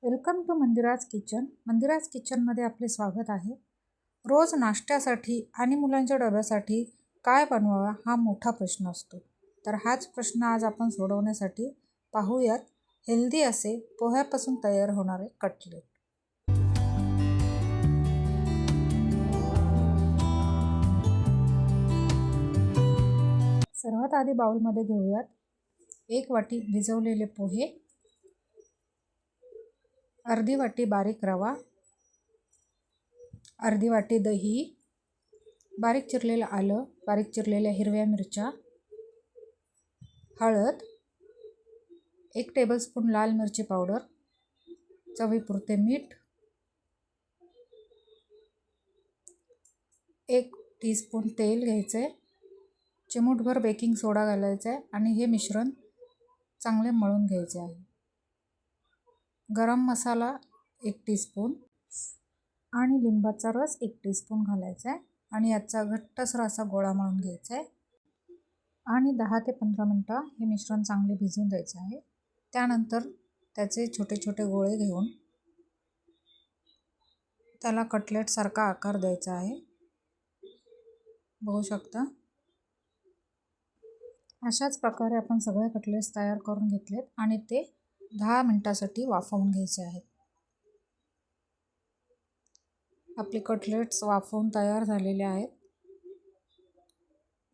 Welcome to Mandira's kitchen. Mandira's किचनमध्ये आपले स्वागत आहे. रोज नाश्त्यासाठी आणि मुलांच्या डब्यासाठी काय बनवावा हा मोठा प्रश्न असतो. तर हाच प्रश्न आज आपण सोडवण्यासाठी पाहूयात हेल्दी असे पोह्यापासून तयार होणारे कटलेट. सर्वात आधी बाउलमध्ये घेऊयात 1 वाटी भिजवलेले पोहे, अर्धी वाटी बारीक रवा, अर्धी वाटी दही, बारीक चिरलेलं आलं, बारीक चिरलेल्या हिरव्या मिरच्या, हळद, 1 टेबलस्पून लाल मिरची पावडर, चवीपुरते मीठ, 1 टीस्पून तेल घ्यायचे, चिमूटभर बेकिंग सोडा घालायचा आहे आणि हे मिश्रण चांगले मळून घ्यायचे आहे. गरम मसाला 1 टीस्पून आणि लिंबाचा रस 1 टीस्पून घालायचा आहे आणि याचा घट्टसर असा गोळा मळून घ्यायचा आहे आणि 10 ते 15 मिनटं हे मिश्रण चांगले भिजवून द्यायचे आहे. त्यानंतर त्याचे छोटे छोटे गोळे घेऊन त्याला कटलेटसारखा आकार द्यायचा आहे. बघू शकता अशाच प्रकारे आपण सगळे कटलेट्स तयार करून घेतलेत आणि ते 10 मिनिटासाठी वाफवून घ्यायचे आहेत. आपले कटलेट्स वाफवून तयार झालेले आहेत.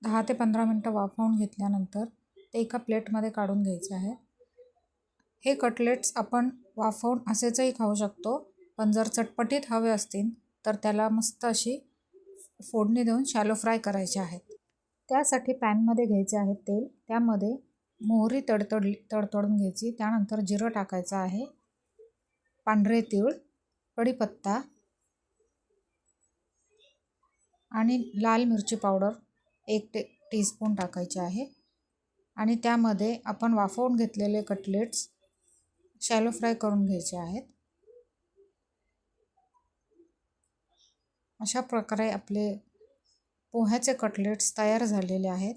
10 ते 15 मिनटं वाफवून घेतल्यानंतर ते एका प्लेटमध्ये काढून घ्यायचे आहे. हे कटलेट्स आपण वाफवून असेचही खाऊ शकतो, पण जर चटपटीत हवे असतील तर त्याला मस्त अशी फोडणी देऊन शॅलो फ्राय करायचे आहेत. त्यासाठी पॅनमध्ये घ्यायचे आहे तेल, त्यामध्ये मोहरी तडतडून घ्यायची, त्यानंतर जिरं टाकायचं आहे, पांढरे तीळ, कढीपत्ता आणि लाल मिरची पावडर 1 टीस्पून टाकायचे आहे आणि त्यामध्ये आपण वाफवून घेतलेले कटलेट्स शॅलो फ्राय करून घ्यायचे आहेत. अशा प्रकारे आपले पोह्याचे कटलेट्स तयार झालेले आहेत.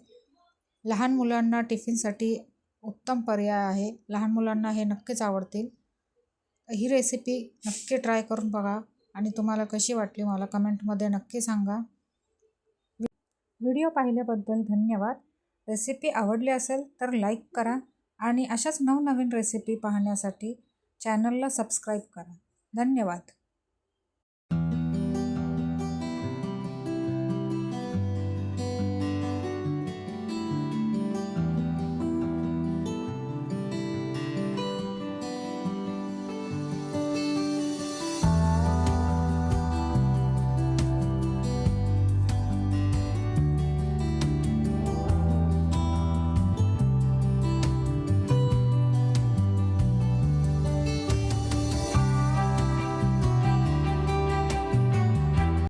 लहान मुलांना टिफिनसाठी उत्तम पर्याय आहे. लहान मुलांना हे नक्कीच आवडतील. ही रेसिपी नक्की ट्राय करून बघा आणि तुम्हाला कशी वाटली मला कमेंटमध्ये नक्की सांगा. व्हिडिओ पाहिल्याबद्दल धन्यवाद. रेसिपी आवडली असेल तर लाईक करा आणि अशाच नवनवीन रेसिपी पाहण्यासाठी चॅनलला सबस्क्राईब करा. धन्यवाद.